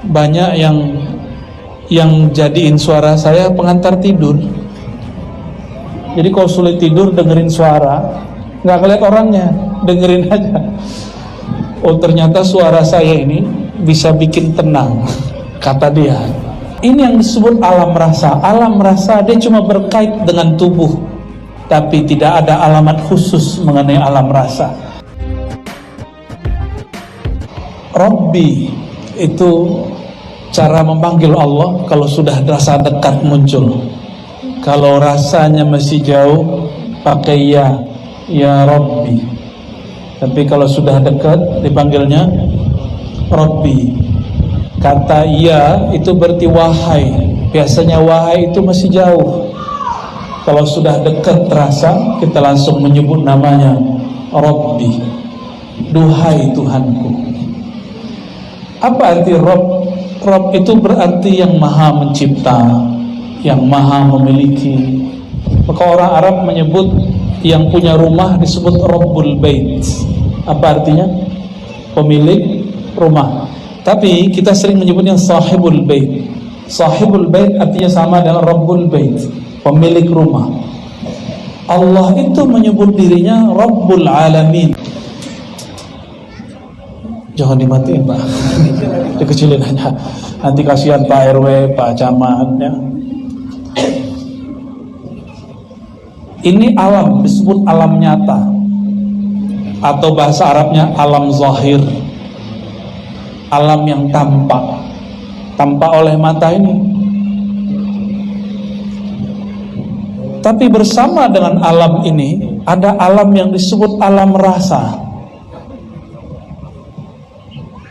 banyak yang jadiin suara saya pengantar tidur. Jadi kalau sulit tidur dengerin suara, nggak ngeliat orangnya, dengerin aja. Oh ternyata suara saya ini bisa bikin tenang, kata dia. Ini yang disebut alam rasa. Alam rasa dia cuma berkait dengan tubuh, tapi tidak ada alamat khusus mengenai alam rasa. Rabbi itu cara memanggil Allah kalau sudah rasa dekat muncul. Kalau rasanya masih jauh, pakai ya Rabbi. Tapi kalau sudah dekat dipanggilnya Rabbi. Kata ya itu berarti wahai. Biasanya wahai itu masih jauh. Kalau sudah dekat terasa, kita langsung menyebut namanya Rabbi. Duhai Tuhanku. Apa arti Rabb? Rabb itu berarti yang maha mencipta, yang maha memiliki. Maka orang Arab menyebut yang punya rumah disebut Rabbul Bait. Apa artinya? Pemilik rumah. Tapi kita sering menyebutnya Sahibul Bait. Sahibul Bait artinya sama dengan Rabbul Bait, pemilik rumah. Allah itu menyebut dirinya Rabbul Alamin. Jangan dimatiin Pak, dikecilin aja. Nanti kasihan Pak RW, Pak Camat ya. Ini alam, disebut alam nyata, atau bahasa Arabnya alam zahir. Alam yang tampak oleh mata ini. Tapi bersama dengan alam ini ada alam yang disebut alam rasa.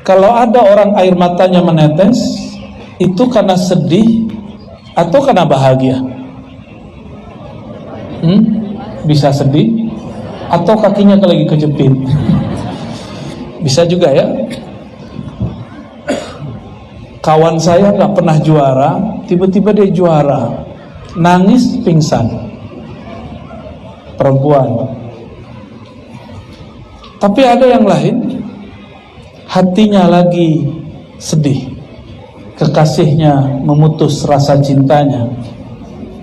Kalau ada orang air matanya menetes, itu karena sedih atau karena bahagia? Bisa sedih atau kakinya lagi kejepit. Bisa juga ya. Kawan saya nggak pernah juara, tiba-tiba dia juara, nangis pingsan. Perempuan. Tapi ada yang lain, hatinya lagi sedih, kekasihnya memutus rasa cintanya,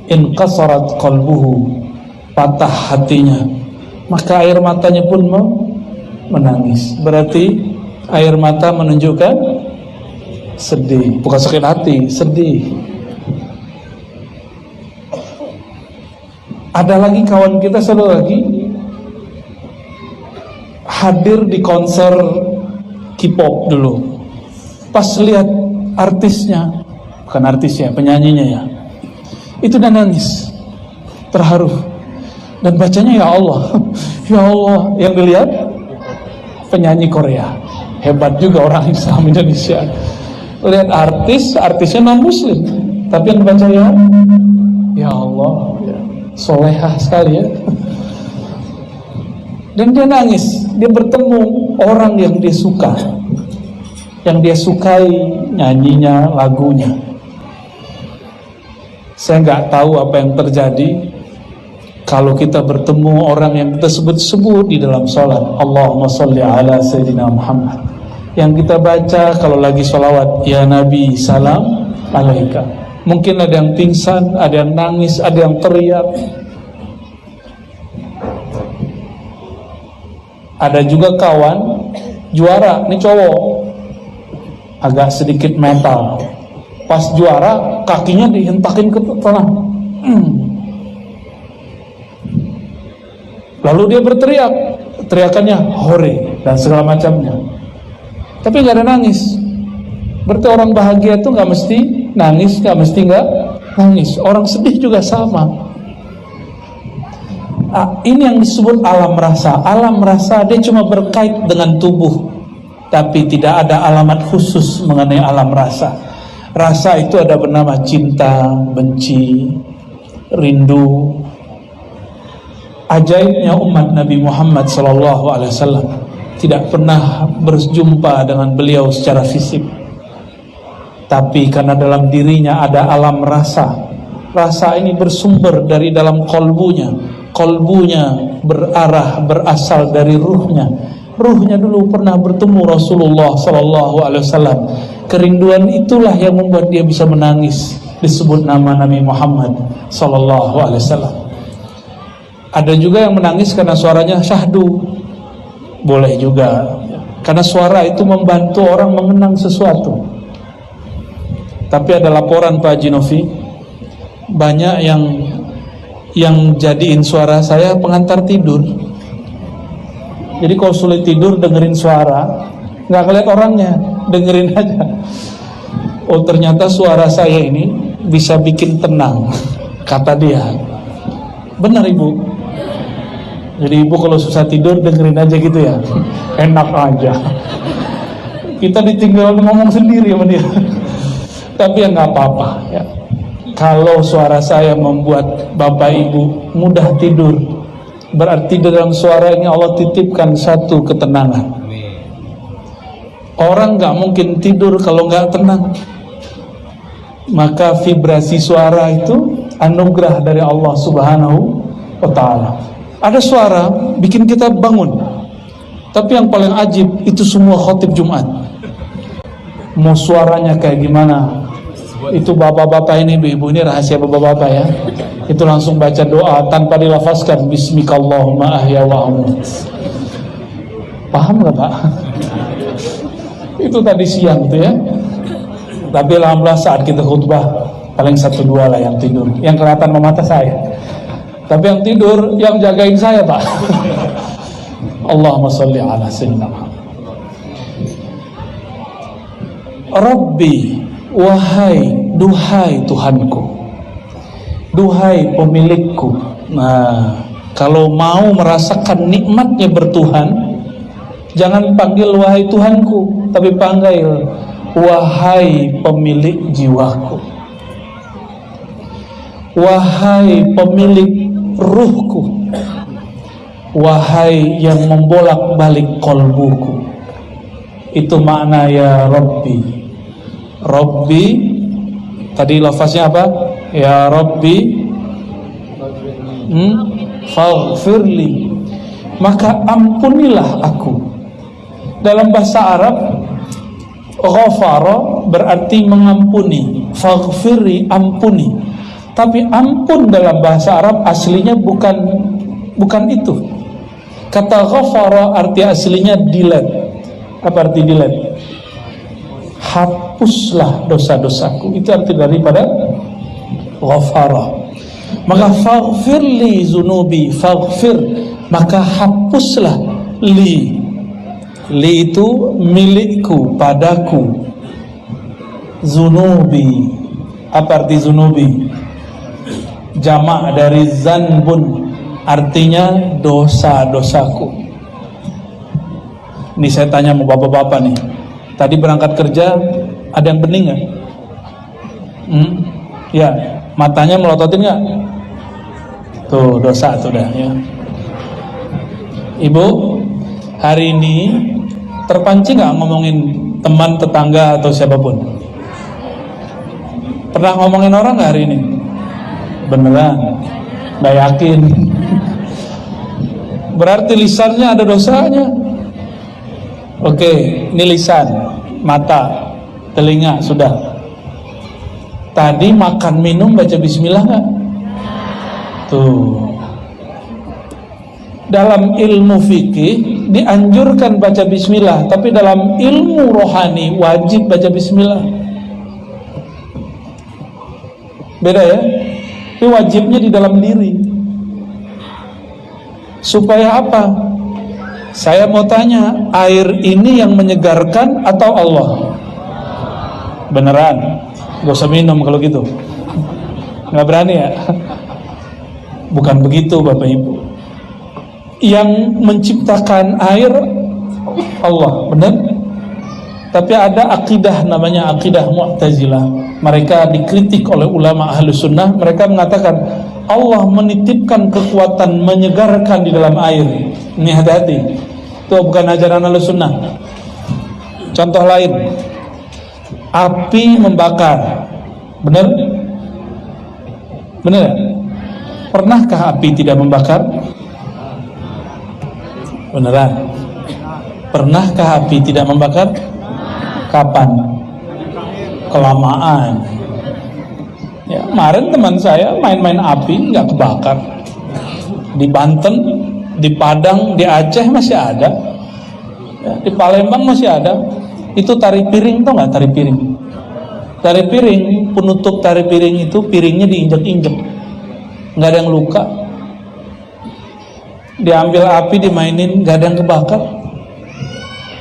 inqasarat qalbuhu, patah hatinya, maka air matanya pun menangis. Berarti air mata menunjukkan sedih, bukan sakit hati, sedih. Ada lagi kawan kita, satu lagi hadir di konser K-pop dulu. Pas lihat artisnya, bukan artisnya, penyanyinya ya, itu dan nangis, terharu, dan bacanya ya Allah, ya Allah. Yang dilihat penyanyi Korea, hebat juga orang Islam Indonesia. Lihat artisnya non muslim, tapi yang dibaca ya Allah, ya, solehah sekali ya. Dan dia nangis, dia bertemu orang yang dia suka, yang dia sukai nyanyinya, lagunya. Saya nggak tahu apa yang terjadi kalau kita bertemu orang yang kita sebut-sebut di dalam sholat, Allahumma sholli ala Sayyidina Muhammad. Yang kita baca kalau lagi sholawat, ya Nabi salam alaika. Mungkin ada yang pingsan, ada yang nangis, ada yang teriak. Ada juga kawan juara, ini cowok, agak sedikit metal. Pas juara kakinya dihentakin ke tanah. Lalu dia berteriak, teriakannya hore dan segala macamnya. Tapi nggak ada nangis. Berarti orang bahagia itu nggak mesti nangis, nggak mesti nggak nangis. Orang sedih juga sama. Ini yang disebut alam rasa. Alam rasa dia cuma berkait dengan tubuh, tapi tidak ada alamat khusus mengenai alam rasa. Rasa itu ada bernama cinta, benci, rindu. Ajaibnya umat Nabi Muhammad SAW tidak pernah berjumpa dengan beliau secara fisik, tapi karena dalam dirinya ada alam rasa. Rasa ini bersumber dari dalam kolbunya. Kolbunya berasal dari ruhnya. Ruhnya dulu pernah bertemu Rasulullah SAW Kerinduan itulah yang membuat dia bisa menangis disebut nama Nabi Muhammad sallallahu alaihi wasallam. Ada juga yang menangis karena suaranya syahdu. Boleh juga. Karena suara itu membantu orang mengenang sesuatu. Tapi ada laporan Pak Haji Novi, banyak yang jadiin suara saya pengantar tidur. Jadi kalau sulit tidur dengerin suara, nggak ngeliat orangnya, dengerin aja. Oh ternyata suara saya ini bisa bikin tenang, kata dia. Benar Ibu. Jadi Ibu kalau susah tidur dengerin aja gitu ya, enak aja. Kita ditinggal ngomong sendiri sama dia. Tapi ya nggak apa-apa ya. Kalau suara saya membuat Bapak Ibu mudah tidur, berarti dalam suara ini Allah titipkan satu ketenangan. Orang nggak mungkin tidur kalau nggak tenang. Maka vibrasi suara itu anugerah dari Allah Subhanahu wa Ta'ala. Ada suara bikin kita bangun. Tapi yang paling ajib itu semua khotib Jumat. Mau suaranya kayak gimana? Itu bapak-bapak ini, ibu-ibu ini rahasia bapak-bapak ya. Itu langsung baca doa tanpa dilafazkan bismikallahumma ahya wa amut. Paham gak Pak? Itu tadi siang tuh ya. Tapi alhamdulillah saat kita khutbah paling 1-2 lah yang tidur. Yang kelihatan memata saya. Tapi yang tidur yang jagain saya Pak. Allahumma sholli ala sayyidina Muhammad. Rabbi, wahai, duhai Tuhanku, duhai pemilikku. Nah, kalau mau merasakan nikmatnya bertuhan, jangan panggil wahai Tuhanku, tapi panggil wahai pemilik jiwaku, wahai pemilik ruhku, wahai yang membolak-balik kolbuku. Itu makna ya Rabbi. Rabbi tadi lafaznya apa? Ya Rabbi faghfirli, maka ampunilah aku. Dalam bahasa Arab ghafara berarti mengampuni, faghfirli ampuni. Tapi ampun dalam bahasa Arab aslinya bukan itu. Kata ghafara arti aslinya delete. Apa arti delete? Hapuslah dosa-dosaku. Itu arti daripada ghafara. Maka faghfirli zunubi, faghfir, maka hapuslah li. Li itu milikku, padaku. Zunubi. Apa arti zunubi? Jamak dari zanbun, artinya dosa-dosaku. Ini saya tanya sama bapak-bapak nih. Tadi berangkat kerja ada yang bening nggak? Ya, matanya melototin nggak? Tuh dosa tuh dah ya. Ibu, hari ini terpancing nggak ngomongin teman, tetangga atau siapapun? Pernah ngomongin orang nggak hari ini? Beneran? Nggak yakin? Berarti lisannya ada dosanya. Oke, ini lisan, mata, telinga, sudah. Tadi makan minum baca bismillah nggak? Tuh. Dalam ilmu fikih dianjurkan baca bismillah, tapi dalam ilmu rohani wajib baca bismillah. Beda ya? Ini wajibnya di dalam diri. Supaya apa? Saya mau tanya, air ini yang menyegarkan atau Allah? Beneran? Gak usah minum kalau gitu. Gak berani ya? Bukan begitu Bapak Ibu. Yang menciptakan air Allah, benar? Tapi ada akidah namanya akidah Mu'tazilah. Mereka dikritik oleh ulama Ahlus Sunnah. Mereka mengatakan Allah menitipkan kekuatan menyegarkan di dalam air. Ini hati-hati. Itu bukan ajaran Ahlus Sunnah. Contoh lain, api membakar. Benar? Benar? Pernahkah api tidak membakar? Beneran? Pernahkah api tidak membakar? Kapan? kelamaan. Ya, kemarin teman saya main-main api nggak kebakar. Di Banten, di Padang, di Aceh masih ada, ya, di Palembang masih ada. Itu tari piring, tau nggak tari piring? Tari piring, penutup tari piring itu piringnya diinjek-injek, nggak ada yang luka. Diambil api, dimainin, nggak ada yang kebakar.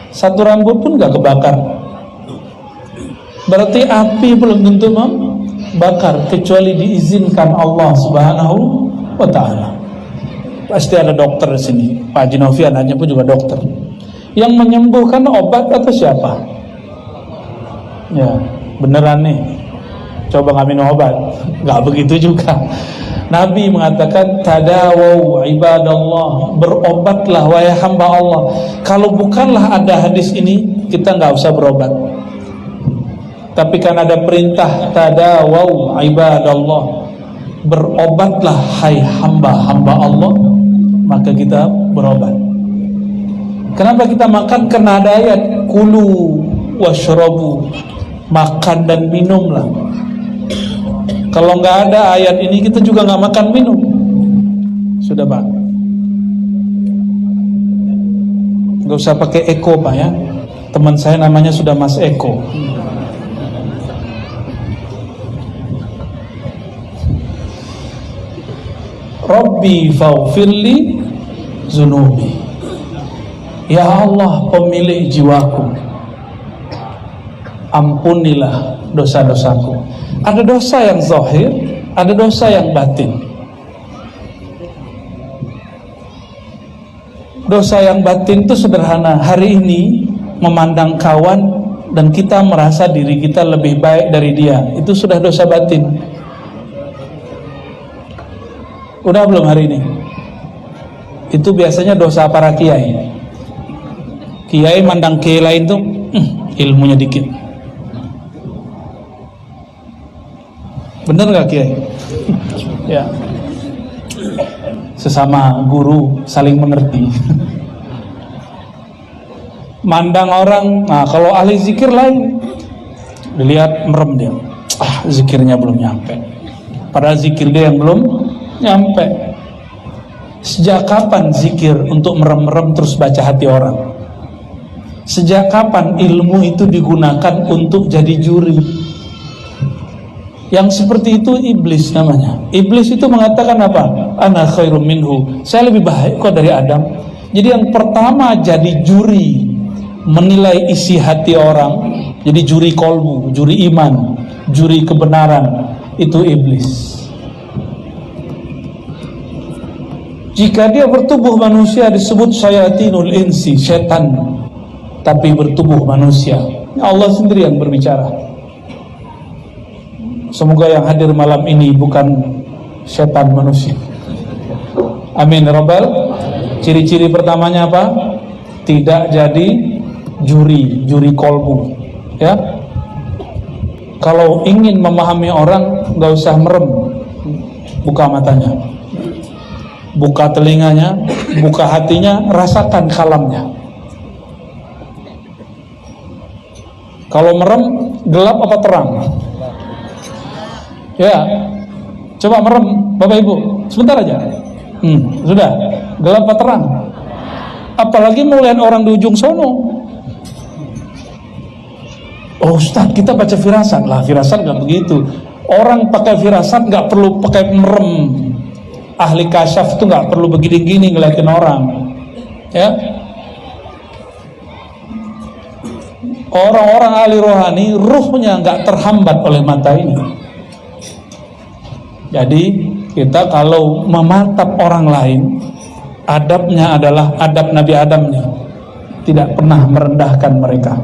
Satu rambut pun nggak kebakar. Berarti api belum tentu membakar kecuali diizinkan Allah Subhanahu wa Ta'ala. Pasti ada dokter di sini. Pak Haji Novi anaknya pun juga dokter. Yang menyembuhkan obat atau siapa? Ya, beneran nih. Coba nggak minum obat, nggak begitu juga. Nabi mengatakan tadawau ibadallah, berobatlah wahai hamba Allah. Kalau bukanlah ada hadis ini, kita nggak usah berobat. Tapi kan ada perintah tadawau ibadallah, berobatlah hai hamba-hamba Allah, maka kita berobat. Kenapa kita makan? Karena ada ayat kulu washrabu, makan dan minumlah. Kalau nggak ada ayat ini, kita juga nggak makan minum. Sudah Pak, nggak usah pakai Eko Pak ya. Teman saya namanya sudah Mas Eko. Rabbi faghfirli zunubi. Ya Allah pemilik jiwaku, ampunilah dosa-dosaku. Ada dosa yang zahir, ada dosa yang batin. Dosa yang batin itu sederhana. Hari ini memandang kawan dan kita merasa diri kita lebih baik dari dia, itu sudah dosa batin. Udah belum hari ini? Itu biasanya dosa para kiai. Kiai mandang kiai lain tuh ilmunya dikit. Bener gak kiai? Ya. Sesama guru saling mengerti. Mandang orang, nah kalau ahli zikir lain, dilihat merem dia. Zikirnya belum nyampe. Padahal zikir dia yang belum nyampe. Sejak kapan zikir untuk merem-merem terus baca hati orang? Sejak kapan ilmu itu digunakan untuk jadi juri? Yang seperti itu iblis namanya. Iblis itu mengatakan apa? Ana khairum minhu, saya lebih baik kok dari Adam. Jadi yang pertama jadi juri menilai isi hati orang, jadi juri kolbu, juri iman, juri kebenaran, itu iblis. Jika dia bertubuh manusia disebut syayatinul insi, setan, tapi bertubuh manusia. Allah sendiri yang berbicara. Semoga yang hadir malam ini bukan setan manusia. Amin Rabbal. Ciri-ciri pertamanya apa? Tidak jadi juri kolbu. Ya. Kalau ingin memahami orang, nggak usah merem, buka matanya, buka telinganya, buka hatinya, rasakan kalamnya. Kalau merem, gelap apa terang? Ya, coba merem, Bapak Ibu, sebentar aja. Sudah, gelap apa terang? Apalagi melihat orang di ujung sono. Oh Ustaz, kita baca firasat lah. Firasat nggak begitu. Orang pakai firasat nggak perlu pakai merem. Ahli kasyaf itu nggak perlu begini-gini ngeliatin orang. Ya. Orang-orang ahli rohani, ruhnya nggak terhambat oleh mata ini. Jadi kita kalau mematap orang lain, adabnya adalah adab Nabi Adamnya, tidak pernah merendahkan mereka.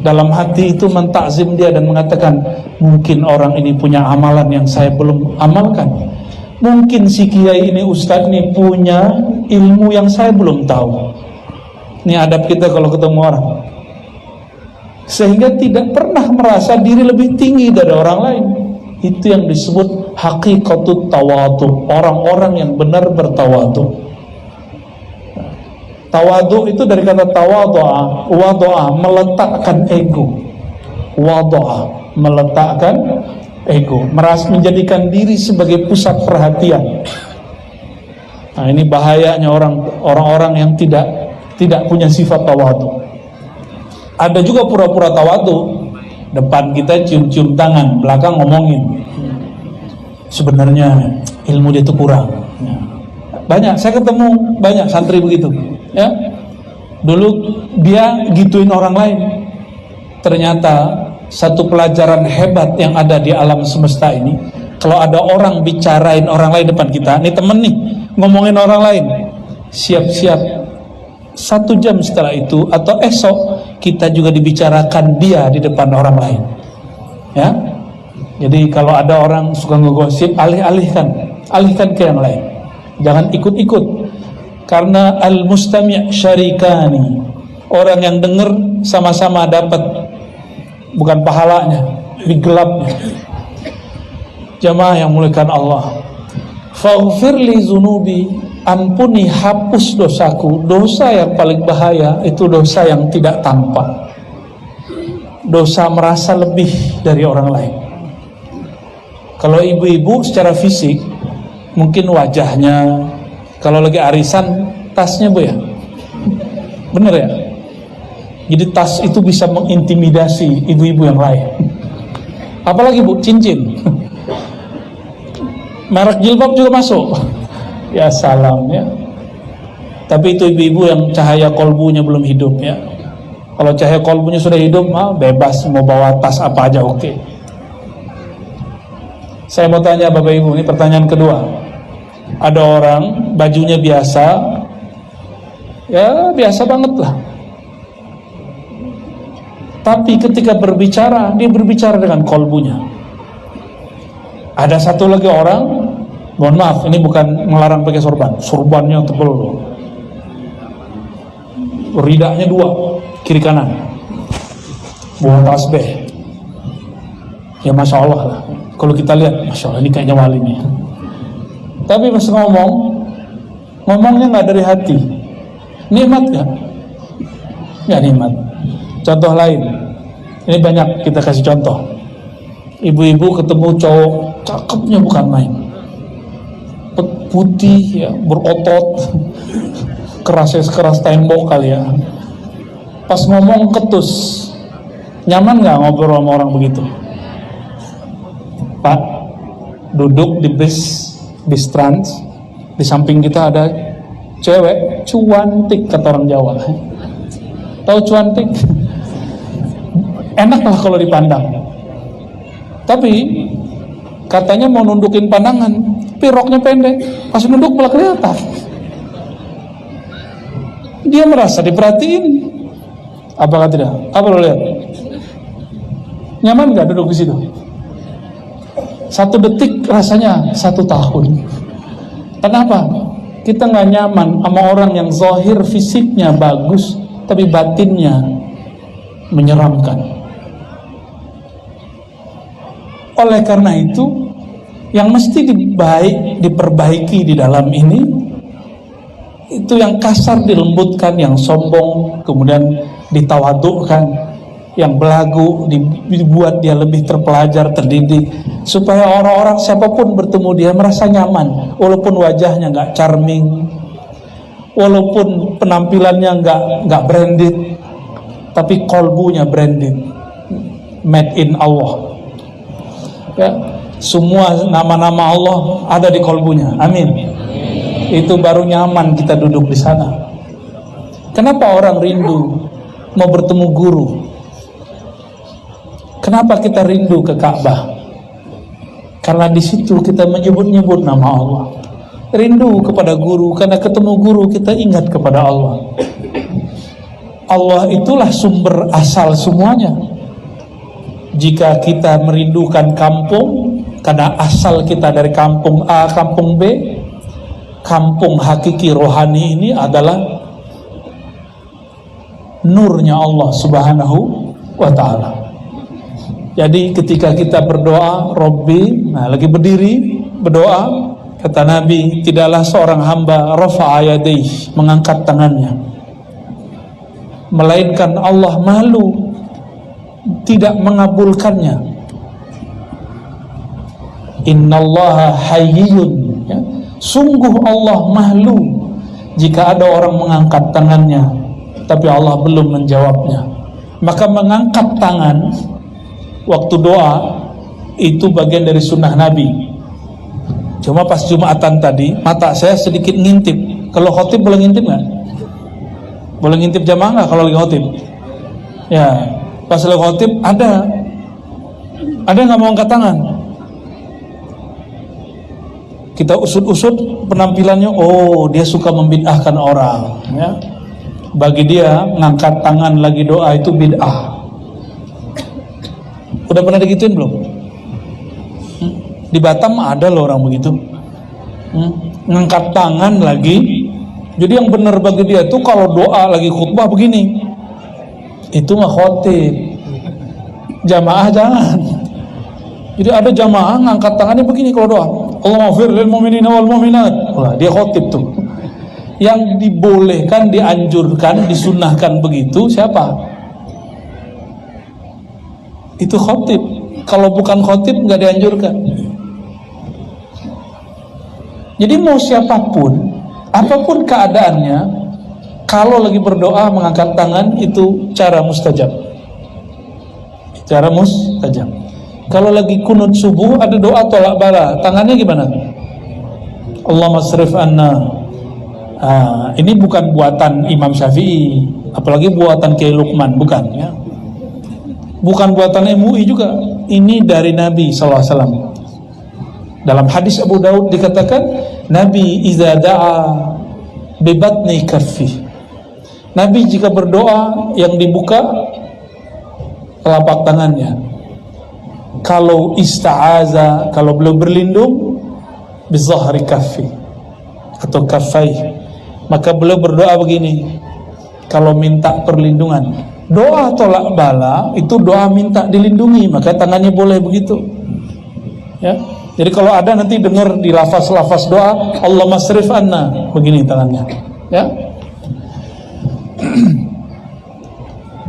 Dalam hati itu mentakzim dia dan mengatakan, mungkin orang ini punya amalan yang saya belum amalkan. Mungkin si kiai ini, ustadz ini punya ilmu yang saya belum tahu. Ini adab kita kalau ketemu orang. Sehingga tidak pernah merasa diri lebih tinggi dari orang lain. Itu yang disebut hakikatut tawadu. Orang-orang yang benar bertawadu. Tawadu itu dari kata tawadu'a, wadu'a, meletakkan ego. Wada'a, meletakkan ego, menjadikan diri sebagai pusat perhatian. Nah, ini bahayanya orang-orang yang tidak punya sifat tawadu. Ada juga pura-pura tawadu, depan kita cium-cium tangan, belakang ngomongin. Sebenarnya ilmu dia itu kurang. Ya. Banyak, saya ketemu banyak santri begitu. Ya, dulu dia gituin orang lain. Ternyata satu pelajaran hebat yang ada di alam semesta ini, kalau ada orang bicarain orang lain depan kita, nih temen nih ngomongin orang lain, siap-siap 1 jam setelah itu atau esok kita juga dibicarakan dia di depan orang lain. Ya, jadi kalau ada orang suka ngegosip, alihkan ke yang lain, jangan ikut-ikut, karena al-mustami' syarikani, orang yang dengar sama-sama dapat, bukan pahalanya, di gelapnya. Jamaah yang muliakan Allah, faghfir li zunubi, ampuni, hapus dosaku. Dosa yang paling bahaya itu dosa yang tidak tampak, dosa merasa lebih dari orang lain. Kalau ibu-ibu secara fisik mungkin wajahnya, kalau lagi arisan tasnya bu ya, bener ya. Jadi tas itu bisa mengintimidasi ibu-ibu yang lain. Apalagi bu, cincin, merek jilbab juga masuk. Ya salam ya. Tapi itu ibu-ibu yang cahaya kolbunya belum hidup ya. Kalau cahaya kolbunya sudah hidup, bebas mau bawa tas apa aja oke. Saya mau tanya Bapak Ibu, ini pertanyaan kedua. Ada orang bajunya biasa, ya biasa banget lah. Tapi ketika berbicara, dia berbicara dengan kolbunya. Ada satu lagi orang, mohon maaf, ini bukan melarang pakai sorban, sorbannya tebal loh, ridaknya 2 kiri kanan, bawa tasbih, ya masya Allah lah. Kalau kita lihat, masya Allah ini kayaknya wali nih. Tapi pas ngomongnya nggak dari hati. Nikmat nggak? Nggak nikmat. Contoh lain, ini banyak kita kasih contoh. Ibu-ibu ketemu cowok cakepnya bukan main, putih ya, berotot, kerasnya sekeras tembok kali ya. Pas ngomong ketus, nyaman nggak ngobrol sama orang begitu? Pak, duduk di bis trans, di samping kita ada cewek cuantik, kata orang Jawa. Tahu cuantik? Enak lah kalau dipandang. Tapi katanya mau nundukin pandangan, tapi roknya pendek, pas nunduk malah kelihatan. Dia merasa diperhatiin. Apakah tidak? Apa lo lihat? Nyaman nggak duduk di situ? 1 detik rasanya 1 tahun. Kenapa? Kita nggak nyaman sama orang yang zahir fisiknya bagus, tapi batinnya menyeramkan. Oleh karena itu, yang mesti diperbaiki di dalam ini, itu yang kasar dilembutkan, yang sombong kemudian ditawadukkan, yang belagu dibuat dia lebih terpelajar, terdidik, supaya orang-orang siapapun bertemu dia merasa nyaman, walaupun wajahnya nggak charming, walaupun penampilannya nggak branded, tapi kolbunya branded, made in Allah. Ya, semua nama-nama Allah ada di kolbunya. Amin. Itu baru nyaman kita duduk di sana. Kenapa orang rindu mau bertemu guru? Kenapa kita rindu ke Ka'bah? Karena di situ kita menyebut-nyebut nama Allah. Rindu kepada guru, karena ketemu guru kita ingat kepada Allah. Allah itulah sumber asal semuanya. Jika kita merindukan kampung, karena asal kita dari kampung A, kampung B, kampung hakiki rohani ini adalah nurnya Allah Subhanahu wa ta'ala. Jadi ketika kita berdoa, Rabbi, nah lagi berdiri berdoa, kata Nabi, tidaklah seorang hamba rafa'a yadayhi, mengangkat tangannya, melainkan Allah malu tidak mengabulkannya. Innallaha hayyun, ya. Sungguh Allah malu jika ada orang mengangkat tangannya tapi Allah belum menjawabnya. Maka mengangkat tangan waktu doa itu bagian dari sunnah Nabi. Cuma pas Jumatan tadi mata saya sedikit ngintip. Kalau khotib boleh ngintip nggak? Boleh ngintip jamaah nggak kalau lagi khotib? Ya, pas lagi khotib ada nggak mau angkat tangan? Kita usut-usut penampilannya, oh dia suka membid'ahkan orang, ya. Bagi dia ngangkat tangan lagi doa itu bid'ah. Udah pernah digituin belum? Di Batam ada loh orang begitu, ngangkat tangan lagi. Jadi yang benar bagi dia itu kalau doa lagi khutbah begini, itu mah khotib. Jamaah jangan. Jadi ada jamaah ngangkat tangannya begini kalau doa, Allahumma fir lil mu'minina wal mu'minat. Wah, dia khotib tuh. Yang dibolehkan, dianjurkan, disunnahkan begitu siapa? Itu khotib. Kalau bukan khotib nggak dianjurkan. Jadi mau siapapun, apapun keadaannya, kalau lagi berdoa mengangkat tangan itu cara mustajab. Cara mustajab. Kalau lagi kunut subuh ada doa tolak bala, tangannya gimana? Allahumma srif anna. Ini bukan buatan Imam Syafi'i, apalagi buatan Kiai Luqman, bukan, ya. Bukan buatan MUI juga. Ini dari Nabi SAW. Dalam hadis Abu Daud dikatakan, Nabi iza da'a bibatni kaffi. Nabi jika berdoa yang dibuka telapak tangannya. Kalau ista'aza, kalau beliau berlindung, bizahri kaffi atau kaffai, maka beliau berdoa begini. Kalau minta perlindungan, doa tolak bala itu doa minta dilindungi, maka tangannya boleh begitu, ya. Jadi kalau ada nanti dengar di lafaz-lafaz doa, Allahumma srif anna, begini tangannya, ya.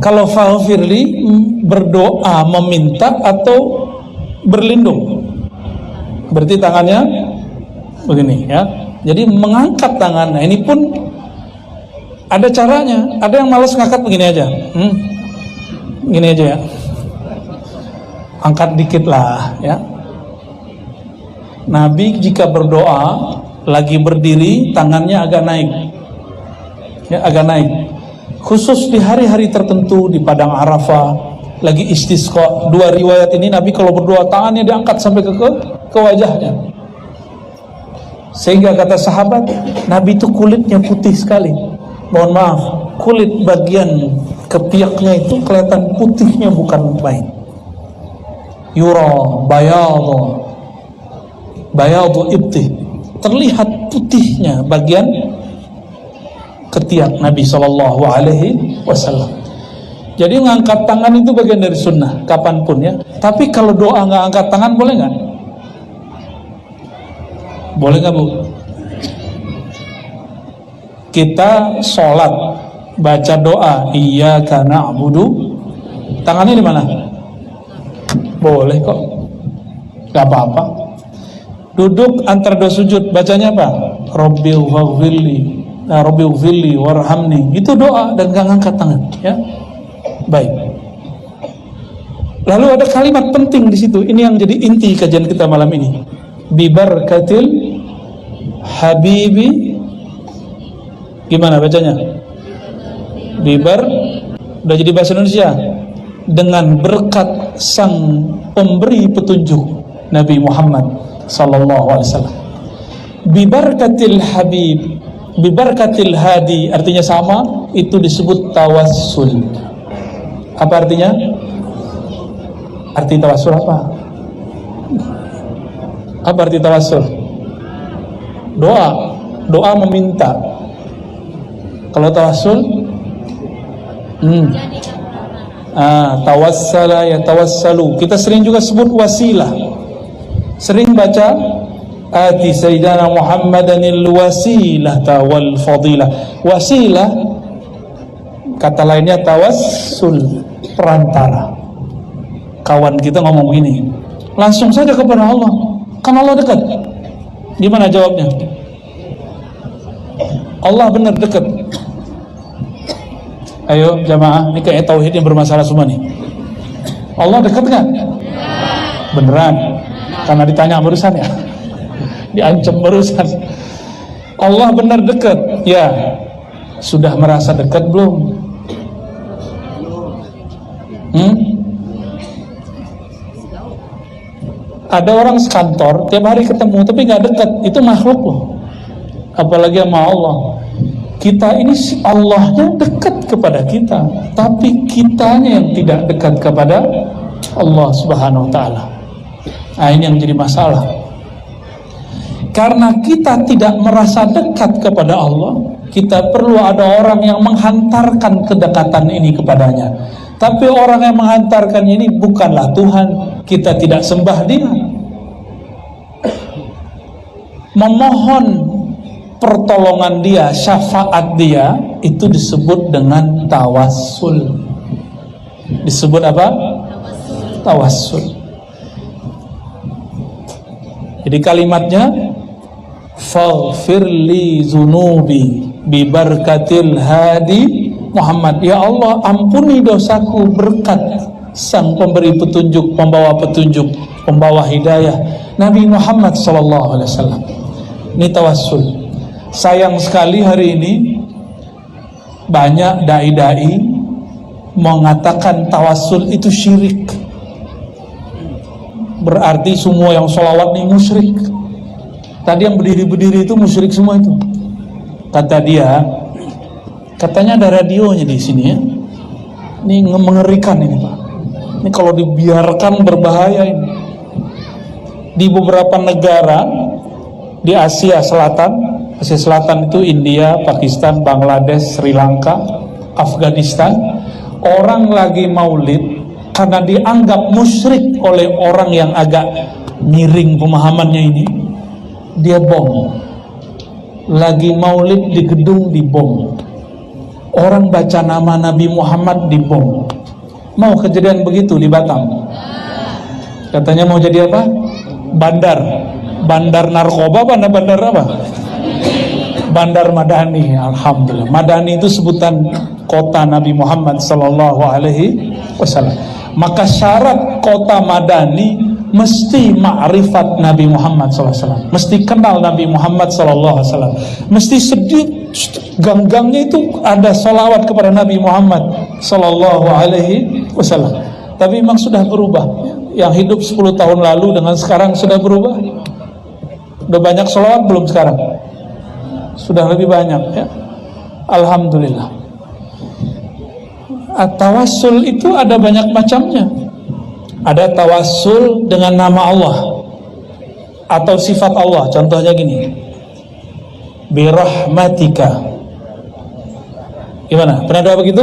Kalau faghfirli berdoa meminta atau berlindung, berarti tangannya begini, ya. Jadi mengangkat tangan, nah ini pun ada caranya. Ada yang malas ngangkat begini aja, gini aja, ya. Angkat dikit lah, ya. Nabi jika berdoa lagi berdiri tangannya agak naik, ya, agak naik. Khusus di hari-hari tertentu di padang Arafah lagi istisqa. Dua riwayat ini Nabi kalau berdoa tangannya diangkat sampai ke wajahnya. Sehingga kata sahabat, Nabi itu kulitnya putih sekali. Mohon maaf, kulit bagian ketiaknya itu kelihatan putihnya bukan main. Yura bayadu ibtih, terlihat putihnya bagian ketiak Nabi SAW. Jadi ngangkat tangan itu bagian dari sunnah kapanpun, ya. Tapi kalau doa nggak angkat tangan boleh nggak? Boleh nggak, Bu? Kita sholat baca doa iyyaka na'budu, tangannya di mana? Boleh kok, nggak apa-apa. Duduk antara dua sujud bacanya apa? Rabbighfirli warhamni, itu doa dan nggak ngangkat tangan, ya. Baik. Lalu ada kalimat penting di situ. Ini yang jadi inti kajian kita malam ini. Bibarkatil habibi, gimana bacanya? Udah jadi bahasa Indonesia. Dengan berkat sang pemberi petunjuk Nabi Muhammad sallallahu alaihi wasallam. Bibarkatil habib, bibarkatil hadi, artinya sama, itu disebut tawassul. Apa artinya? Arti tawassul apa? Apa arti tawassul? Doa meminta. Kalau tawassul, tawassala ya tawassalu. Kita sering juga sebut wasilah. Sering baca ati sayyidina Muhammadanil wasilah wal fadilah. Wasilah, kata lainnya tawassul, perantara. kawan kita ngomong gini, langsung saja kepada Allah, kan Allah dekat. Gimana jawabnya? Allah benar dekat. Ayo jamaah, ini kayak tauhid yang bermasalah semua nih. Allah dekat kan? Beneran? Karena ditanya barusan ya, diancam barusan. Allah benar dekat. Ya, sudah merasa dekat belum? Ada orang sekantor tiap hari ketemu tapi nggak dekat, itu makhluk loh. Apalagi sama Allah. Kita ini si Allahnya dekat kepada kita, tapi kitanya yang tidak dekat kepada Allah Subhanahu wa taala. Nah, ini yang jadi masalah. Karena kita tidak merasa dekat kepada Allah, kita perlu ada orang yang menghantarkan kedekatan ini kepadanya. Tapi orang yang menghantarkan ini bukanlah Tuhan, kita tidak sembah Dia. Memohon pertolongan Dia, syafaat Dia, itu disebut dengan tawassul. Disebut apa? Tawassul. Jadi kalimatnya, faghfir li zunubi bi barakatil hadi Muhammad. Ya Allah, ampuni dosaku berkat sang pemberi petunjuk, pembawa petunjuk, pembawa hidayah, Nabi Muhammad sallallahu alaihi wasallam. Ini tawassul. Sayang sekali hari ini banyak dai-dai mengatakan tawassul itu syirik. Berarti semua yang sholawat ini musyrik. Tadi yang berdiri-berdiri itu musyrik semua itu. Kata dia, katanya ada radionya di sini ya. Ini mengerikan ini Pak. Ini kalau dibiarkan berbahaya ini. Di beberapa negara di Asia Selatan itu India, Pakistan, Bangladesh, Sri Lanka, Afghanistan, orang lagi maulid karena dianggap musyrik oleh orang yang agak miring pemahamannya ini, dia bom. Lagi maulid di gedung dibom. Orang baca nama Nabi Muhammad dibom. Mau kejadian begitu di Batam? Katanya mau jadi apa? Bandar narkoba apa? Bandar apa? Bandar Madani. Alhamdulillah. Madani itu sebutan kota Nabi Muhammad sallallahu alaihi wasallam. Maka syarat kota Madani mesti ma'rifat Nabi Muhammad SAW, mesti kenal Nabi Muhammad SAW, mesti sedikit gang-gangnya itu ada salawat kepada Nabi Muhammad SAW. Tapi memang sudah berubah. Yang hidup 10 tahun lalu dengan sekarang sudah berubah. Udah banyak salawat belum sekarang? Sudah lebih banyak ya. Alhamdulillah. Tawassul itu ada banyak macamnya. Ada tawassul dengan nama Allah atau sifat Allah. Contohnya gini, birahmatika. Gimana? Pernah doa begitu?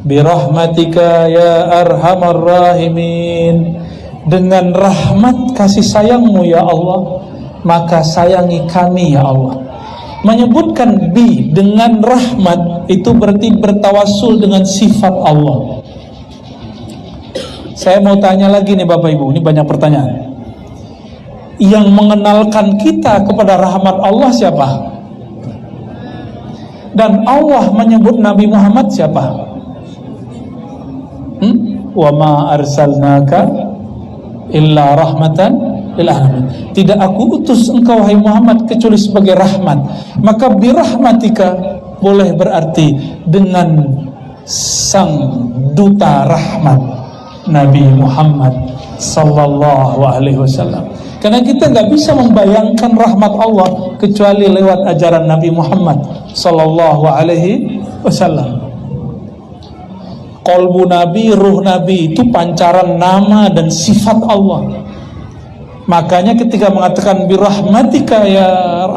Birahmatika ya arhamar rahimin. Dengan rahmat kasih sayangmu ya Allah, maka sayangi kami ya Allah. Menyebutkan bi dengan rahmat itu berarti bertawassul dengan sifat Allah. Saya mau tanya lagi nih Bapak Ibu, ini banyak pertanyaan. Yang mengenalkan kita kepada rahmat Allah siapa? Dan Allah menyebut Nabi Muhammad siapa? Wa ma arsalnaka illa rahmatan lil alamin. Tidak aku utus engkau wahai Muhammad kecuali sebagai rahmat. Maka birahmatika boleh berarti dengan sang duta rahmat Nabi Muhammad sallallahu alaihi wasallam. Karena kita nggak bisa membayangkan rahmat Allah kecuali lewat ajaran Nabi Muhammad sallallahu alaihi wasallam. Qalbu Nabi, ruh Nabi itu pancaran nama dan sifat Allah. Makanya ketika mengatakan birahmatika ya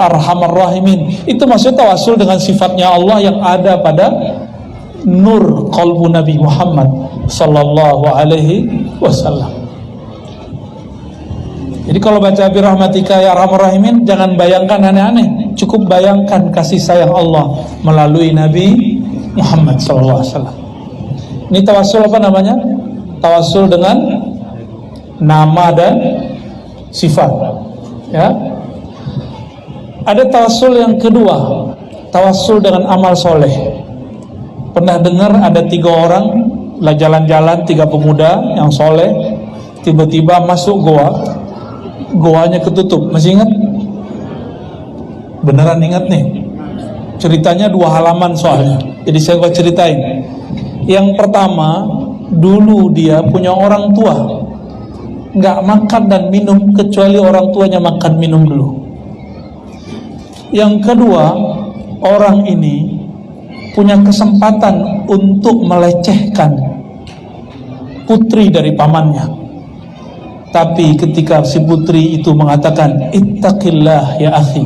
arhamar rahimin, itu maksudnya tawassul dengan sifatnya Allah yang ada pada nur qalbu Nabi Muhammad sallallahu alaihi wasallam. Jadi kalau baca birahmatika ya arhamar rahimin, jangan bayangkan aneh-aneh, cukup bayangkan kasih sayang Allah melalui Nabi Muhammad sallallahu alaihi wasallam. Ini tawassul apa namanya? tawasul dengan nama dan sifat, ya. Ada tawasul yang kedua, tawasul dengan amal soleh. Pernah dengar ada 3 orang lah jalan-jalan, 3 pemuda yang soleh, tiba-tiba masuk goa, goanya ketutup. Masih ingat? Beneran ingat nih? Ceritanya 2 halaman soalnya, jadi saya akan ceritain. Yang pertama, dulu dia punya orang tua, nggak makan dan minum kecuali orang tuanya makan minum dulu. Yang kedua, orang ini punya kesempatan untuk melecehkan putri dari pamannya. Tapi ketika si putri itu mengatakan, ittaqillah ya akhi,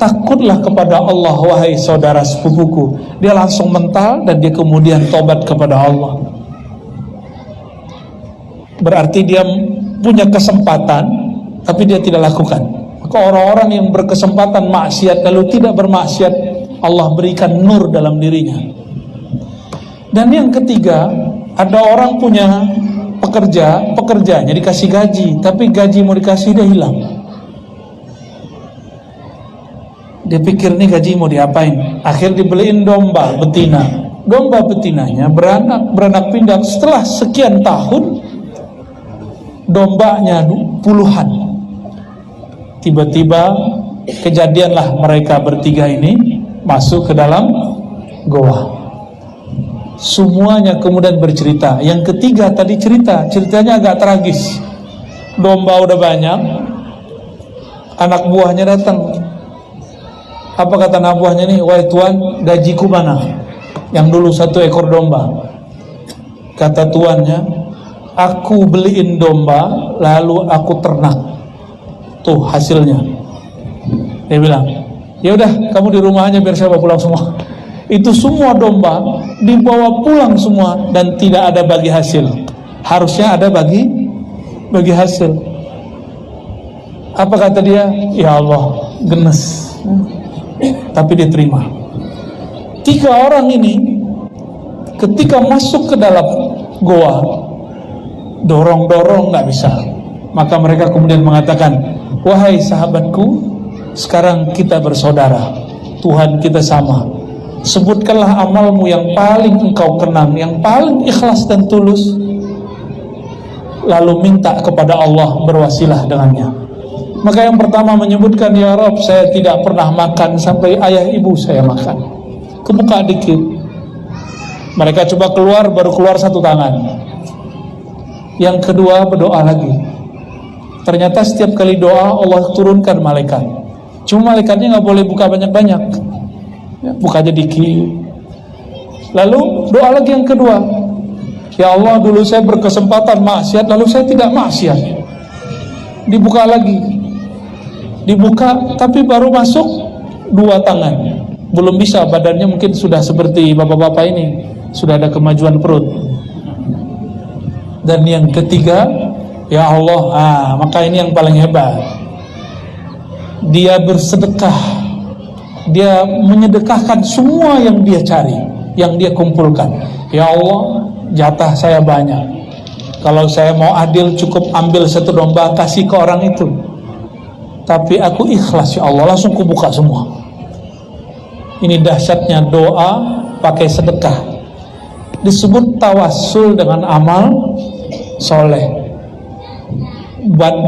takutlah kepada Allah wahai saudara sepupuku, dia langsung mental dan dia kemudian tobat kepada Allah. Berarti dia punya kesempatan tapi dia tidak lakukan. Maka orang-orang yang berkesempatan maksiat lalu tidak bermaksiat, Allah berikan nur dalam dirinya. Dan yang ketiga, ada orang punya pekerjanya dikasih gaji, tapi gaji mau dikasih dia hilang. Dia pikir nih gaji mau diapain, akhir dibeliin domba betina. Domba betinanya beranak pinak. Setelah sekian tahun, dombanya puluhan. Tiba-tiba kejadianlah mereka bertiga ini masuk ke dalam goa. Semuanya kemudian bercerita. Yang ketiga tadi ceritanya agak tragis. Domba udah banyak, anak buahnya datang. Apa kata anak buahnya nih? Wahai tuan, gajiku mana? Yang dulu 1 ekor domba. Kata tuannya, aku beliin domba lalu aku ternak. Tuh hasilnya. Dia bilang, ya udah kamu di rumah aja biar saya bawa pulang semua. Itu semua domba dibawa pulang semua dan tidak ada bagi hasil. Harusnya ada bagi hasil. Apa kata dia? Ya Allah, genes. Tapi dia terima. 3 orang ini ketika masuk ke dalam goa, dorong-dorong nggak bisa. Maka mereka kemudian mengatakan, wahai sahabatku, sekarang kita bersaudara, Tuhan kita sama. Sebutkanlah amalmu yang paling engkau kenang, yang paling ikhlas dan tulus, lalu minta kepada Allah berwasilah dengannya. Maka yang pertama menyebutkan, ya Rabb, saya tidak pernah makan sampai ayah ibu saya makan. Kebuka dikit. Mereka coba keluar, baru keluar 1 tangan. Yang kedua berdoa lagi. Ternyata setiap kali doa Allah turunkan malaikat. Cuma malaikatnya nggak boleh buka banyak-banyak, ya, buka aja dikit. Lalu doa lagi yang kedua, ya Allah, dulu saya berkesempatan maksiat lalu saya tidak maksiat. Dibuka lagi, dibuka tapi baru masuk 2 tangan. Belum bisa, badannya mungkin sudah seperti bapak-bapak ini, sudah ada kemajuan perut. Dan yang ketiga, ya Allah, maka ini yang paling hebat. Dia bersedekah, dia menyedekahkan semua yang dia cari, yang dia kumpulkan. Ya Allah, jatah saya banyak. Kalau saya mau adil, cukup ambil 1 domba kasih ke orang itu. Tapi aku ikhlas ya Allah, langsung kubuka semua. Ini dahsyatnya doa pakai sedekah. Disebut tawassul dengan amal soleh.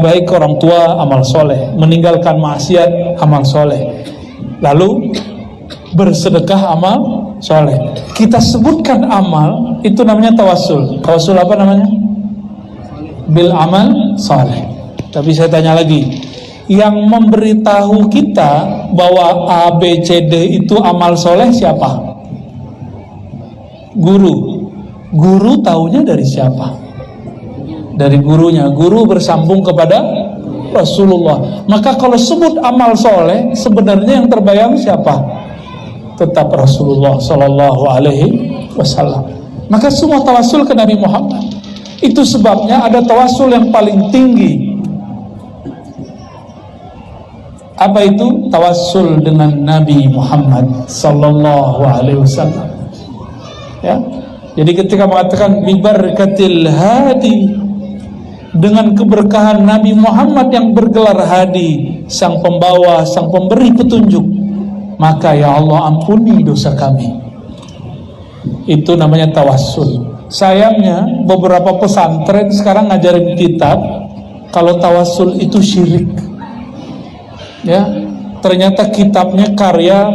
Baik orang tua, amal soleh. Meninggalkan maksiat, amal soleh. Lalu bersedekah, amal soleh. Kita sebutkan amal, itu namanya tawassul. Tawassul apa namanya? Bil amal soleh. Tapi saya tanya lagi, yang memberitahu kita bahwa A, B, C, D itu amal soleh siapa? Guru. Guru taunya dari siapa? Dari gurunya. Guru bersambung kepada Rasulullah. Maka kalau sebut amal soleh, sebenarnya yang terbayang siapa? Tetap Rasulullah Sallallahu Alaihi Wasallam. Maka semua tawasul ke Nabi Muhammad. Itu sebabnya ada tawasul yang paling tinggi. Apa itu? Tawasul dengan Nabi Muhammad Sallallahu Alaihi Wasallam. Ya, Jadi ketika mengatakan bibarakatil hadi, dengan keberkahan Nabi Muhammad yang bergelar hadi, sang pembawa, sang pemberi petunjuk, maka ya Allah ampuni dosa kami. Itu namanya tawassul. Sayangnya beberapa pesantren sekarang ngajarin kitab kalau tawassul itu syirik. Ya, ternyata kitabnya karya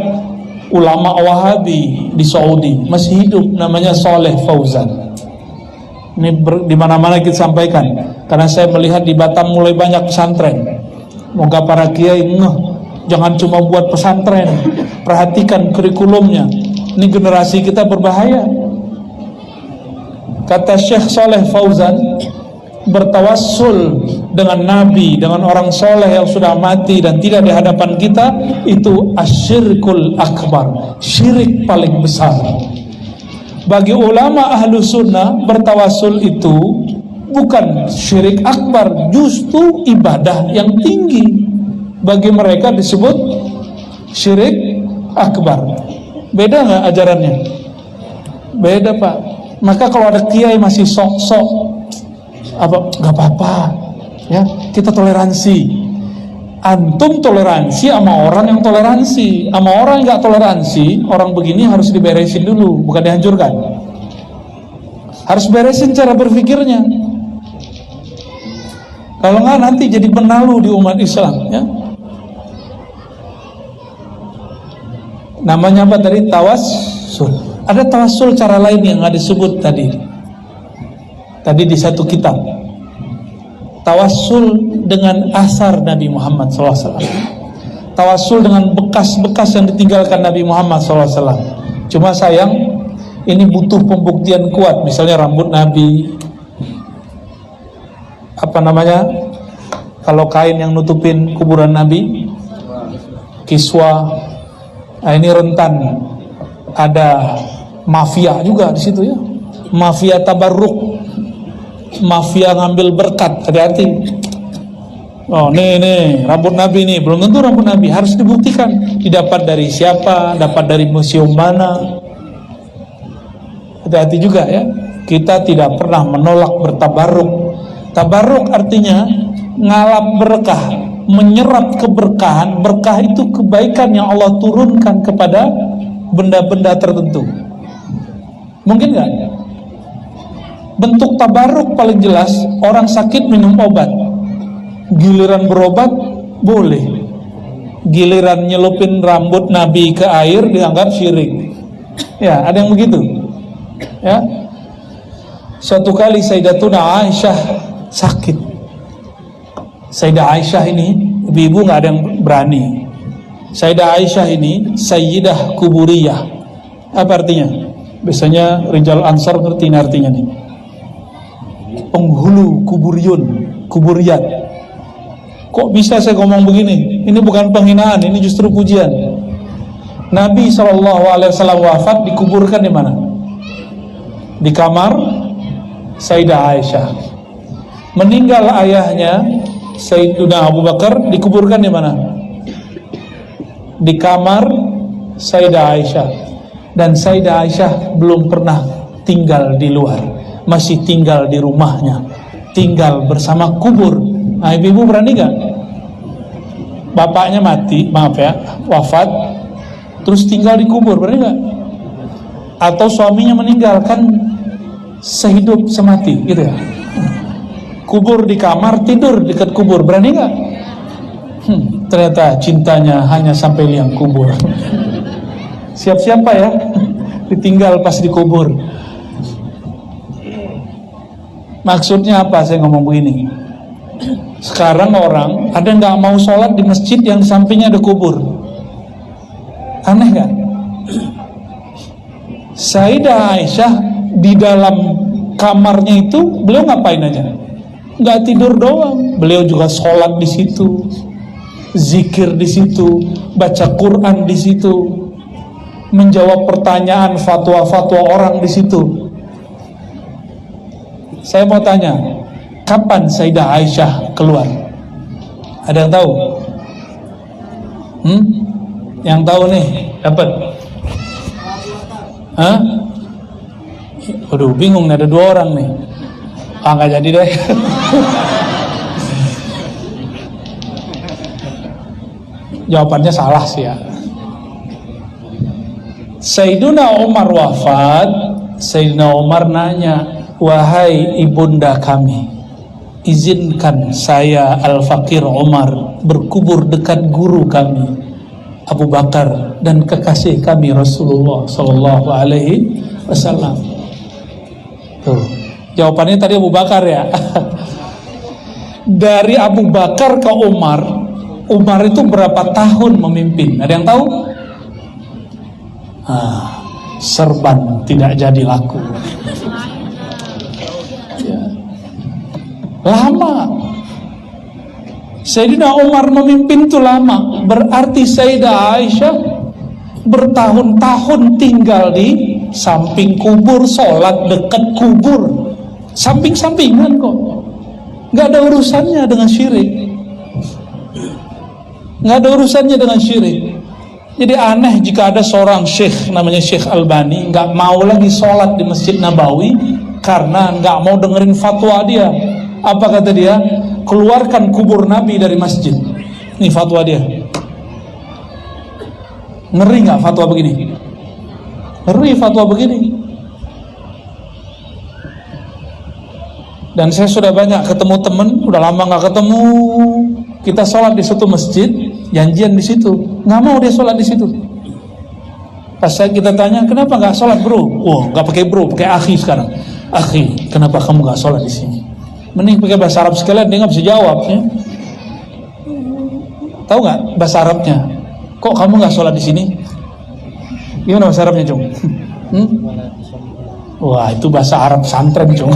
ulama Wahabi di Saudi, masih hidup, namanya Saleh Fauzan. Ini di mana-mana kita sampaikan, karena saya melihat di Batam mulai banyak pesantren. Moga para kiai jangan cuma buat pesantren, perhatikan kurikulumnya. Ini generasi kita berbahaya. Kata Syekh Saleh Fauzan, bertawassul dengan Nabi, dengan orang soleh yang sudah mati dan tidak di hadapan kita, itu asyirkul akbar, syirik paling besar. Bagi ulama ahlu sunnah, bertawassul itu bukan syirik akbar, justru ibadah yang tinggi. Bagi mereka disebut syirik akbar. Beda nggak ajarannya? Beda, Pak. Maka kalau ada kiai masih sok-sok nggak apa-apa, ya, kita toleransi. Antum toleransi sama orang yang toleransi, sama orang yang nggak toleransi, orang begini harus diberesin dulu, bukan dihancurkan. Harus beresin cara berpikirnya. Kalau nggak nanti jadi benalu di umat Islam, ya. Namanya apa tadi? Tawassul. Ada tawassul cara lain yang nggak disebut tadi di satu kitab. Tawassul dengan asar Nabi Muhammad SAW. Tawassul dengan bekas-bekas yang ditinggalkan Nabi Muhammad SAW. Cuma sayang, ini butuh pembuktian kuat. Misalnya rambut Nabi, kalau kain yang nutupin kuburan Nabi, kiswa. Nah, ini rentan. Ada mafia juga di situ, ya. Mafia tabarruk, mafia ngambil berkat, hati-hati. Oh, nih rambut Nabi nih, belum tentu rambut Nabi, harus dibuktikan. Didapat dari siapa, dapat dari museum mana. Hati-hati juga, ya. Kita tidak pernah menolak bertabarruk. Tabarruk artinya ngalap berkah, menyerap keberkahan. Berkah itu kebaikan yang Allah turunkan kepada benda-benda tertentu. Mungkin nggak? Bentuk tabarruk paling jelas, orang sakit minum obat, giliran berobat boleh, giliran nyelupin rambut Nabi ke air dianggap syirik. Ya, ada yang begitu. Ya, suatu kali Sayyidatuna Aisyah sakit. Sayyidah Aisyah ini, ibu-ibu nggak ada yang berani. Sayyidah Aisyah ini Sayyidah Kuburiyah. Apa artinya? Biasanya Rijal Ansar ngerti artinya nih. Penghulu kuburiyun, kuburiyat. Kok bisa saya ngomong begini? Ini bukan penghinaan, ini justru pujian. Nabi SAW wafat, dikuburkan di mana? Di kamar Sayyidah Aisyah. Meninggal ayahnya Sayyiduna Abu Bakar, dikuburkan di mana? Di kamar Sayyidah Aisyah. Dan Sayyidah Aisyah belum pernah tinggal di luar, masih tinggal di rumahnya, tinggal bersama kubur. Nah, ibu-ibu berani gak? Bapaknya mati, maaf ya, wafat, terus tinggal di kubur, berani gak? Atau suaminya meninggal, kan sehidup semati gitu ya. Kubur di kamar, tidur dekat kubur, berani gak? Ternyata cintanya hanya sampai liang kubur. Siap-siap Pak ya, ditinggal pas dikubur. Maksudnya apa saya ngomong begini? Sekarang orang ada yang nggak mau sholat di masjid yang di sampingnya ada kubur. Aneh nggak? Sayyidah Aisyah di dalam kamarnya itu beliau ngapain aja? Nggak tidur doang, beliau juga sholat di situ, zikir di situ, baca Quran di situ, menjawab pertanyaan fatwa-fatwa orang di situ. Saya mau tanya, kapan Sayyidah Aisyah keluar? Ada yang tahu? Yang tahu nih, dapat? Hah? Aduh, bingung nih, ada 2 orang nih. Nggak jadi deh. Jawabannya salah sih ya. Sayyiduna Umar wafat. Sayyidina Umar nanya, wahai ibunda kami, izinkan saya Al-Fakir Umar berkubur dekat guru kami Abu Bakar dan kekasih kami Rasulullah Sallallahu Alaihi Wasallam. Tuh, jawabannya tadi Abu Bakar ya. Dari Abu Bakar ke Umar, Umar itu berapa tahun memimpin? Ada yang tahu? Serban tidak jadi laku. Ya. Lama. Sayyidina Umar memimpin itu lama. Berarti Sayyidah Aisyah bertahun-tahun tinggal di samping kubur, sholat dekat kubur, samping-sampingan kok. Nggak ada urusannya dengan syirik. Nggak ada urusannya dengan syirik. Jadi aneh jika ada seorang syekh namanya Syekh Albani nggak mau lagi sholat di Masjid Nabawi karena nggak mau dengerin fatwa dia. Apa kata dia? Keluarkan kubur Nabi dari masjid. Ini fatwa dia. Ngeri nggak fatwa begini? Ngeri fatwa begini. Dan saya sudah banyak ketemu teman, udah lama nggak ketemu. Kita sholat di suatu masjid, janjian di situ, nggak mau dia sholat di situ. Pas kita tanya, kenapa nggak sholat bro? Oh, nggak pakai bro, pakai akhi sekarang. Akhi, kenapa kamu nggak sholat di sini? Mending pakai bahasa Arab sekalian, dia nggak bisa jawab. Ya? Tahu nggak bahasa Arabnya? Kok kamu nggak sholat di sini? Gimana bahasa Arabnya, Cung? Wah, itu bahasa Arab santren, Cung.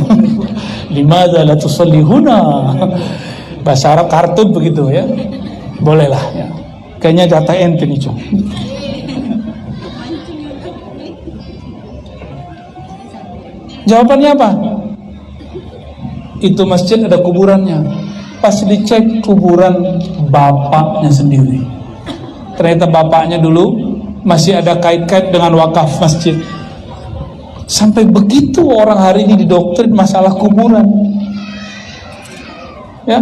Limadza la tusalli huna? Bahasa Arab kartun begitu ya. Bolehlah ya. Kayaknya jatah ente nih, Cung. Jawabannya apa? Itu masjid ada kuburannya. Pas dicek kuburan bapaknya sendiri. Ternyata bapaknya dulu masih ada kait-kait dengan wakaf masjid. Sampai begitu orang hari ini didoktrin masalah kuburan. Ya,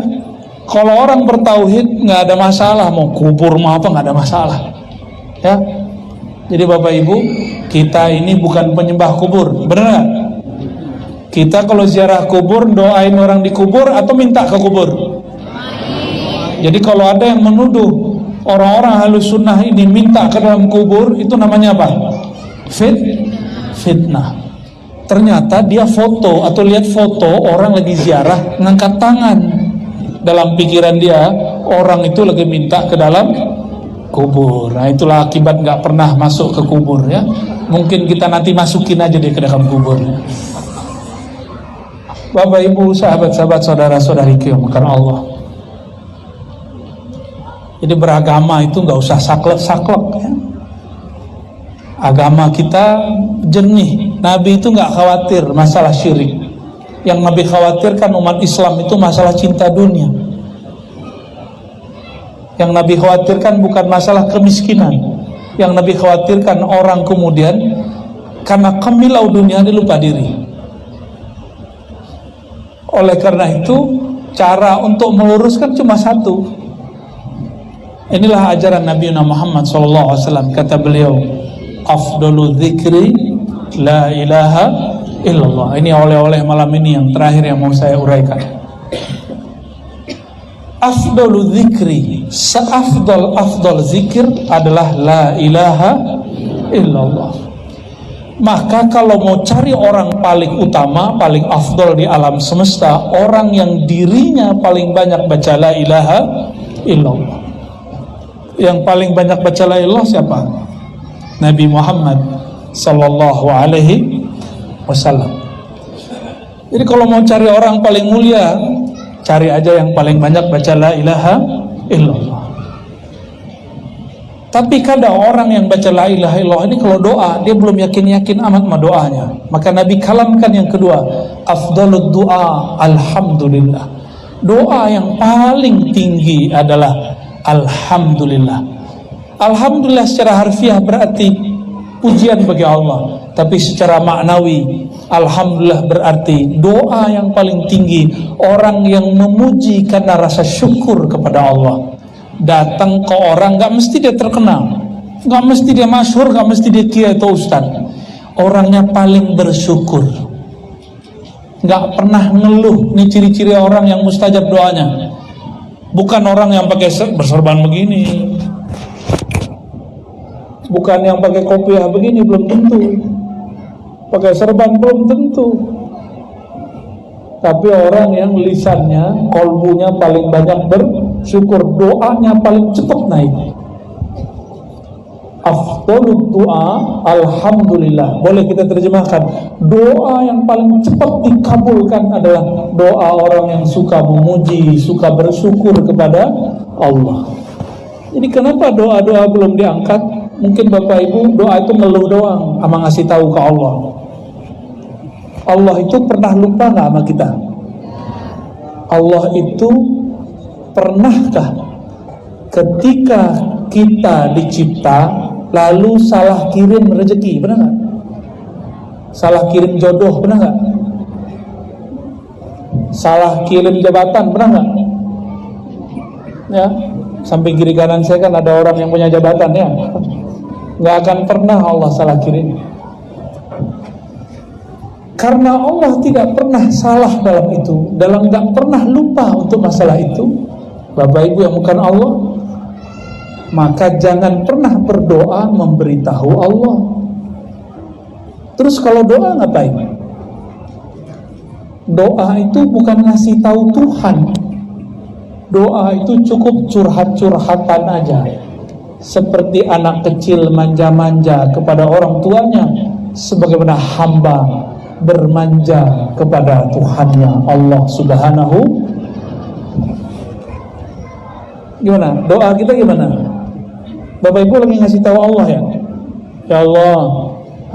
kalau orang bertauhid nggak ada masalah, mau kubur mau apa nggak ada masalah. Ya, jadi Bapak Ibu, kita ini bukan penyembah kubur, benar nggak? Kita kalau ziarah kubur doain orang di kubur atau minta ke kubur? Jadi kalau ada yang menuduh orang-orang Ahlus Sunnah ini minta ke dalam kubur, itu namanya apa? Fitnah. Ternyata dia foto atau lihat foto orang lagi ziarah ngangkat tangan. Dalam pikiran dia orang itu lagi minta ke dalam kubur. Nah itulah akibat nggak pernah masuk ke kubur ya. Mungkin kita nanti masukin aja deh ke dalam kubur. Bapak Ibu, sahabat-sahabat, saudara-saudariku yang dimuliakan Allah. Jadi beragama itu nggak usah saklek-saklek ya. Agama kita jernih. Nabi itu nggak khawatir masalah syirik. Yang Nabi khawatirkan umat Islam itu masalah cinta dunia. Yang Nabi khawatirkan bukan masalah kemiskinan. Yang Nabi khawatirkan orang kemudian karena kemilau dunia dia lupa diri. Oleh karena itu cara untuk meluruskan cuma satu. Inilah ajaran Nabi Muhammad SAW. Kata beliau, afdalu dzikri la ilaha illallah. Ini oleh-oleh malam ini yang terakhir yang mau saya uraikan. Afdalu dzikri, seafdal zikir adalah la ilaha illallah. Maka kalau mau cari orang paling utama, paling afdal di alam semesta, orang yang dirinya paling banyak baca la ilaha illallah. Yang paling banyak baca la ilaha siapa? Nabi Muhammad sallallahu alaihi wasallam. Jadi kalau mau cari orang paling mulia, cari aja yang paling banyak baca la ilaha illallah. Tapi kadang orang yang baca la ilaha illallah ini kalau doa dia belum yakin-yakin amat sama doanya. Maka Nabi kalamkan yang kedua, afdalud du'a alhamdulillah. Doa yang paling tinggi adalah alhamdulillah. Alhamdulillah secara harfiah berarti pujian bagi Allah. Tapi secara maknawi, alhamdulillah berarti doa yang paling tinggi orang yang memuji karena rasa syukur kepada Allah. Datang ke orang, gak mesti dia terkenal, gak mesti dia masyhur, gak mesti dia kiai atau ustaz. Orangnya paling bersyukur, gak pernah ngeluh. Ini ciri-ciri orang yang mustajab doanya. Bukan orang yang pakai berserban begini, bukan yang pakai kopiah begini, belum tentu. Pakai serban belum tentu. Tapi orang yang lisannya, kolbunya paling banyak bersyukur, doanya paling cepat naik. Afdhalud doa alhamdulillah. Boleh kita terjemahkan, doa yang paling cepat dikabulkan adalah doa orang yang suka memuji, suka bersyukur kepada Allah. Jadi kenapa doa-doa belum diangkat? Mungkin Bapak Ibu doa itu ngeluh doang, sama ngasih tahu ke Allah. Allah itu pernah lupa gak sama kita? Allah itu pernahkah ketika kita dicipta lalu salah kirim rezeki, pernah gak? Salah kirim jodoh, pernah gak? Salah kirim jabatan, pernah gak? Ya, samping kiri kanan saya kan ada orang yang punya jabatan ya. Gak akan pernah Allah salah kirim. Karena Allah tidak pernah salah dalam itu, dalam gak pernah lupa untuk masalah itu, Bapak Ibu yang bukan Allah, maka jangan pernah berdoa memberitahu Allah. Terus kalau doa ngapain? Doa itu bukan ngasih tahu Tuhan. Doa itu cukup curhat-curhatan aja. Seperti anak kecil manja-manja kepada orang tuanya, sebagaimana hamba bermanja kepada Tuhannya Allah Subhanahu. Gimana? Doa kita gimana? Bapak Ibu lagi ngasih tahu Allah ya. Ya Allah,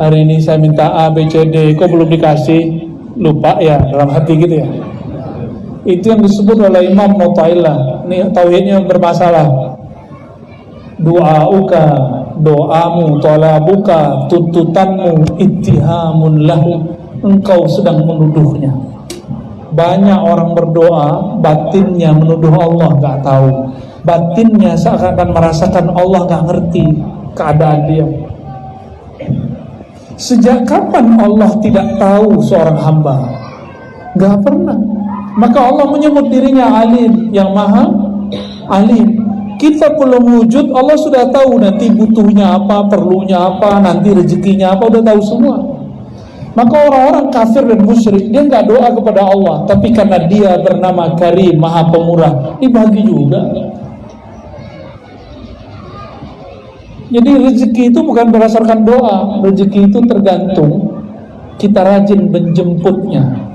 hari ini saya minta A, B, C, D, kok belum dikasih? Lupa ya dalam hati gitu ya. Itu yang disebut oleh Imam Mu'tazilah. Ini tauhidnya bermasalah. Doauka, doamu, talabuka, tuntutanmu, ittihamun lahu. Engkau sedang menuduhnya. Banyak orang berdoa, batinnya menuduh Allah, gak tahu. Batinnya seakan-akan merasakan Allah gak ngerti keadaan dia. Sejak kapan Allah tidak tahu seorang hamba? Gak pernah. Maka Allah menyebut dirinya alim, yang maha alim. Kita belum wujud, Allah sudah tahu nanti butuhnya apa, perlunya apa, nanti rezekinya apa, udah tahu semua. Maka orang-orang kafir dan musyrik, dia nggak doa kepada Allah, tapi karena dia bernama Karim, Maha Pemurah, dibagi juga. Jadi rezeki itu bukan berdasarkan doa, rezeki itu tergantung kita rajin menjemputnya.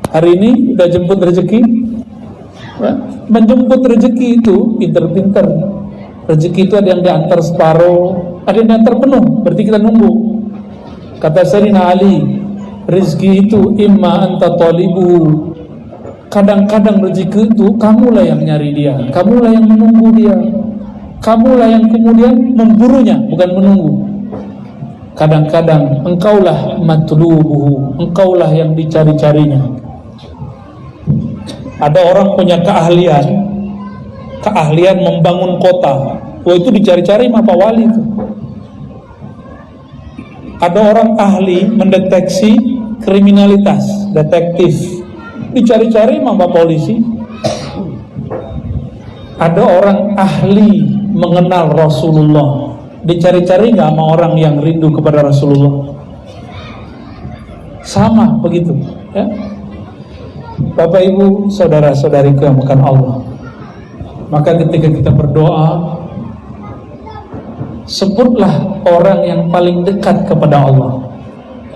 Hari ini udah jemput rezeki, ya? Menjemput rezeki itu pinter-pinter. Rezeki itu ada yang diantar separuh, ada yang diantar penuh, berarti kita nunggu. Kata Sayyidina Ali, rezeki itu imma anta talibu. Kadang-kadang rezeki itu kamulah yang nyari dia, kamulah yang menunggu dia, kamulah yang kemudian memburunya, bukan menunggu. Kadang-kadang engkaulah matlubuhu, engkaulah yang dicari-carinya. Ada orang punya keahlian membangun kota, itu dicari-cari sama Pak Wali itu. Ada orang ahli mendeteksi kriminalitas, detektif, dicari-cari sama Pak Polisi. Ada orang ahli mengenal Rasulullah, dicari-cari nggak sama orang yang rindu kepada Rasulullah. Sama begitu ya. Bapak Ibu, saudara-saudariku yang bukan Allah, maka ketika kita berdoa, sebutlah orang yang paling dekat kepada Allah.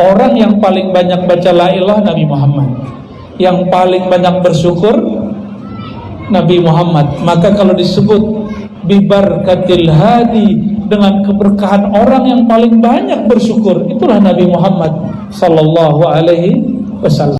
Orang yang paling banyak baca la ilaha Nabi Muhammad, yang paling banyak bersyukur Nabi Muhammad. Maka kalau disebut bibarkatil hadi, dengan keberkahan orang yang paling banyak bersyukur, itulah Nabi Muhammad sallallahu alaihi wasallam.